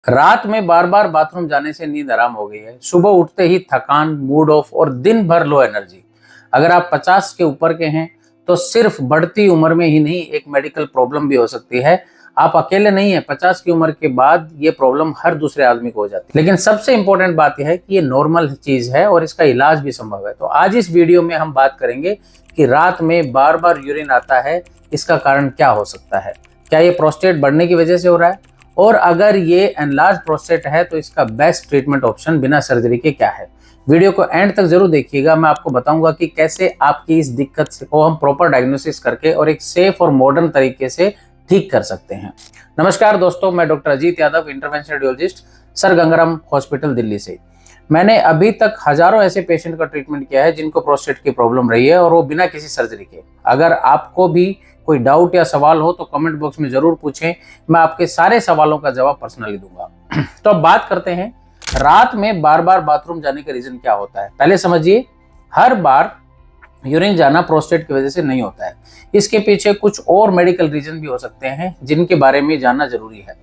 रात में बार बार बाथरूम जाने से नींद आराम हो गई है, सुबह उठते ही थकान, मूड ऑफ और दिन भर लो एनर्जी। अगर आप 50 के ऊपर के हैं तो सिर्फ बढ़ती उम्र में ही नहीं, एक मेडिकल प्रॉब्लम भी हो सकती है। आप अकेले नहीं हैं, 50 की उम्र के बाद ये प्रॉब्लम हर दूसरे आदमी को हो जाती है। लेकिन सबसे इंपॉर्टेंट बात यह है कि ये नॉर्मल चीज है और इसका इलाज भी संभव है। तो आज इस वीडियो में हम बात करेंगे कि रात में बार बार यूरिन आता है, इसका कारण क्या हो सकता है। क्या ये प्रोस्टेट बढ़ने की वजह से हो रहा है, और अगर ये एनलार्ज प्रोस्टेट है तो इसका बेस्ट ट्रीटमेंट ऑप्शन बिना सर्जरी के क्या है। वीडियो को एंड तक जरूर देखिएगा। मैं आपको बताऊंगा कि कैसे आपकी इस दिक्कत को हम प्रॉपर डायग्नोसिस करके और एक सेफ और मॉडर्न तरीके से ठीक कर सकते हैं। नमस्कार दोस्तों, मैं doctor Ajit Yadav, interventional radiologist, sir Gangaram hospital, Delhi से। मैंने अभी तक हजारों ऐसे पेशेंट का ट्रीटमेंट किया है जिनको प्रोस्टेट की प्रॉब्लम रही है और वो बिना किसी सर्जरी के। अगर आपको भी कोई डाउट या सवाल हो तो कमेंट बॉक्स में जरूर पूछें, मैं आपके सारे सवालों का जवाब पर्सनली दूंगा। तो अब बात करते हैं रात में बार बार बाथरूम जाने का रीजन क्या होता है। पहले समझिए, हर बार यूरिन जाना प्रोस्टेट की वजह से नहीं होता है। इसके पीछे कुछ और मेडिकल रीजन भी हो सकते हैं जिनके बारे में जानना जरूरी है।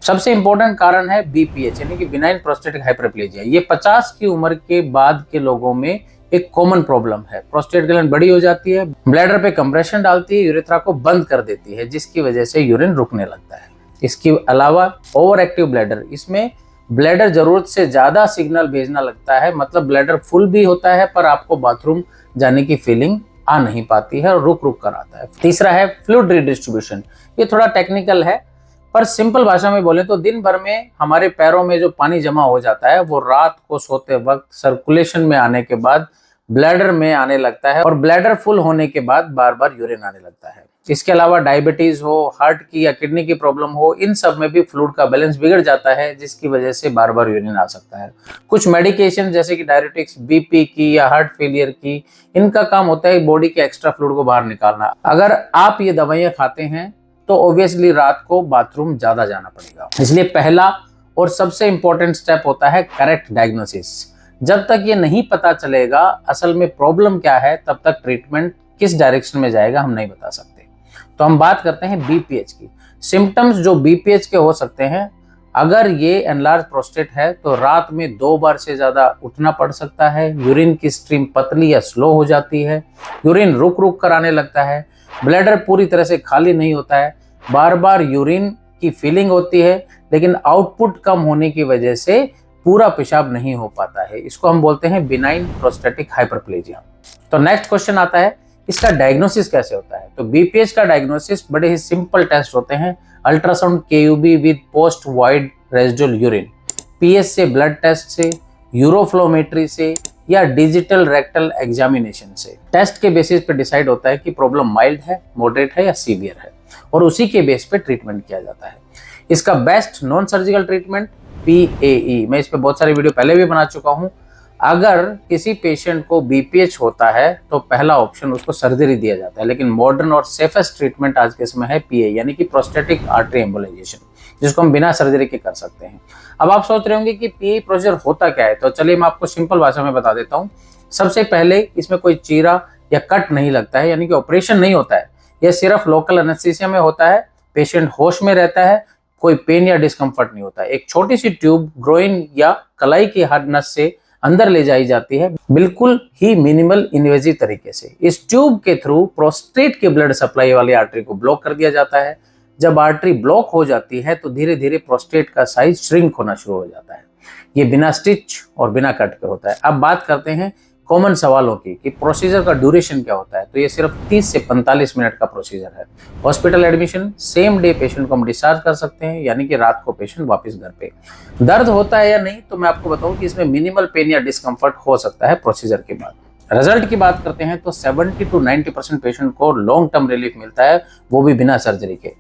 सबसे इंपॉर्टेंट कारण है बीपीएच यानी कि बिनाइन प्रोस्टेटिक हाइपरप्लेजिया। ये 50 की उम्र के बाद के लोगों में एक कॉमन प्रॉब्लम है। प्रोस्टेट ग्लैंड बड़ी हो जाती है, ब्लैडर पे कंप्रेशन डालती है, यूरेथ्रा को बंद कर देती है, जिसकी वजह से यूरिन रुकने लगता है। इसके अलावा ओवर एक्टिव ब्लैडर, इसमें ब्लैडर जरूरत से ज्यादा सिग्नल भेजना लगता है, मतलब ब्लैडर फुल भी होता है पर आपको बाथरूम जाने की फीलिंग आ नहीं पाती है और रुक रुक कर आता है। तीसरा है फ्लूइड रिडिस्ट्रीब्यूशन। ये थोड़ा टेक्निकल है पर सिंपल भाषा में बोले तो दिन भर में हमारे पैरों में जो पानी जमा हो जाता है वो रात को सोते वक्त सर्कुलेशन में आने के बाद ब्लैडर में आने लगता है और ब्लैडर फुल होने के बाद बार बार यूरिन आने लगता है। इसके अलावा डायबिटीज हो, हार्ट की या किडनी की प्रॉब्लम हो, इन सब में भी फ्लूइड का बैलेंस बिगड़ जाता है, जिसकी वजह से बार बार यूरिन आ सकता है। कुछ मेडिकेशन जैसे कि डायरेटिक्स, बीपी की या हार्ट फेलियर की, इनका काम होता है बॉडी के एक्स्ट्रा फ्लूइड को बाहर निकालना। अगर आप ये दवाइयां खाते हैं तो ऑब्वियसली रात को बाथरूम ज्यादा जाना पड़ेगा। इसलिए पहला और सबसे इंपॉर्टेंट स्टेप होता है करेक्ट डायग्नोसिस। जब तक ये नहीं पता चलेगा असल में प्रॉब्लम क्या है, तब तक ट्रीटमेंट किस डायरेक्शन में जाएगा हम नहीं बता सकते। तो हम बात करते हैं बीपीएच की। सिम्टम्स जो बीपीएच के हो सकते हैं, अगर ये एनलार्ज प्रोस्टेट है तो रात में 2 बार से ज्यादा उठना पड़ सकता है, यूरिन की स्ट्रीम पतली या स्लो हो जाती है, यूरिन रुक रुक कर आने लगता है, ब्लैडर पूरी तरह से खाली नहीं होता है, बार बार यूरिन की फीलिंग होती है लेकिन आउटपुट कम होने की वजह से पूरा पेशाब नहीं हो पाता है। इसको हम बोलते हैं बिनाइन प्रोस्टेटिक हाइपरप्लेजिया। तो नेक्स्ट क्वेश्चन आता है, इसका डायग्नोसिस कैसे होता है। तो बीपीएच का डायग्नोसिस बड़े ही सिंपल टेस्ट होते हैं। Ultrasound, केयूबी with post wide residual urine, pH से, ब्लड टेस्ट से, यूरोफ्लोमेट्री से या डिजिटल रेक्टल एग्जामिनेशन से। टेस्ट के बेसिस पे डिसाइड होता है कि प्रॉब्लम माइल्ड है, मॉडरेट है या सीवियर है, और उसी के बेस पे ट्रीटमेंट किया जाता है। इसका best non surgical treatment PAE, मैं इस पे बहुत सारी वीडियो पहले भी बना चुका हूं। अगर किसी पेशेंट को बीपीएच होता है तो पहला ऑप्शन उसको सर्जरी दिया जाता है, लेकिन मॉडर्न और सेफेस्ट ट्रीटमेंट आज के समय है PAE यानी कि प्रोस्टेटिक आर्टरी एम्बोलाइजेशन, जिसको हम बिना सर्जरी के कर सकते हैं। अब आप सोच रहे होंगे कि PAE प्रोसीजर होता क्या है, तो चलिए मैं आपको सिंपल भाषा में बता देता हूँ। सबसे पहले इसमें कोई चीरा या कट नहीं लगता है, यानी कि ऑपरेशन नहीं होता है। यह सिर्फ लोकल एनेस्थीसिया में होता है, पेशेंट होश में रहता है, कोई पेन या डिस्कम्फर्ट नहीं होता है। एक छोटी सी ट्यूब ग्रोइन या कलाई की हर नस से अंदर ले जाई जाती है, बिल्कुल ही मिनिमल इन्वेजिव तरीके से। इस ट्यूब के थ्रू प्रोस्टेट के ब्लड सप्लाई वाली आर्टरी को ब्लॉक कर दिया जाता है। जब आर्टरी ब्लॉक हो जाती है तो धीरे धीरे प्रोस्टेट का साइज श्रिंक होना शुरू हो जाता है। ये बिना स्टिच और बिना कट के होता है। अब बात करते हैं कॉमन सवालों की कि प्रोसीजर का ड्यूरेशन क्या होता है। तो ये सिर्फ 30 से 45 मिनट का प्रोसीजर है। Hospital admission, same day patient को हम डिस्चार्ज कर सकते हैं, यानी कि रात को पेशेंट वापस घर पे। दर्द होता है या नहीं, तो मैं आपको बताऊं कि इसमें मिनिमल पेन या डिस्कम्फर्ट हो सकता है प्रोसीजर के बाद। रिजल्ट की बात करते हैं तो 70 to 90% पेशेंट को लॉन्ग टर्म रिलीफ मिलता है, वो भी बिना सर्जरी के।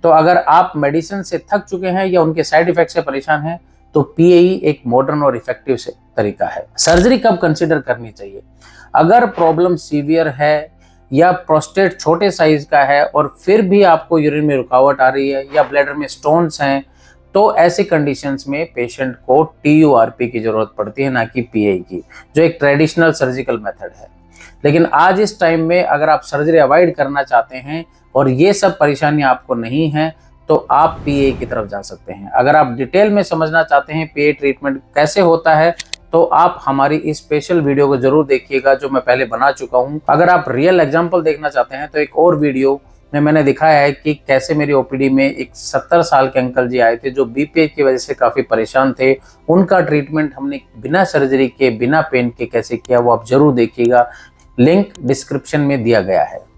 तो अगर आप मेडिसिन से थक चुके हैं या उनके साइड इफेक्ट से परेशान हैं तो PAE एक मॉडर्न और इफेक्टिव से तरीका है। सर्जरी कब कंसीडर करनी चाहिए? अगर प्रॉब्लम सीवियर है या प्रोस्टेट छोटे साइज का है और फिर भी आपको यूरिन में रुकावट आ रही है या ब्लैडर में स्टोन्स हैं, तो ऐसी कंडीशंस में पेशेंट को TURP की जरूरत पड़ती है, ना कि PAE की, जो एक ट्रेडिशनल सर्जिकल मेथड है। लेकिन आज इस टाइम में अगर आप सर्जरी अवॉइड करना चाहते हैं और ये सब परेशानी आपको नहीं है, तो आप पीए की तरफ जा सकते हैं। अगर आप डिटेल में समझना चाहते हैं पीए ट्रीटमेंट कैसे होता है, तो आप हमारी इस स्पेशल वीडियो को जरूर देखिएगा जो मैं पहले बना चुका हूं। अगर आप रियल एग्जांपल देखना चाहते हैं तो एक और वीडियो में मैंने दिखाया है कि कैसे मेरी ओपीडी में एक 70 साल के अंकल जी आए थे जो बीपीए की वजह से काफ़ी परेशान थे। उनका ट्रीटमेंट हमने बिना सर्जरी के, बिना पेन के कैसे किया, वो आप जरूर देखिएगा। लिंक डिस्क्रिप्शन में दिया गया है।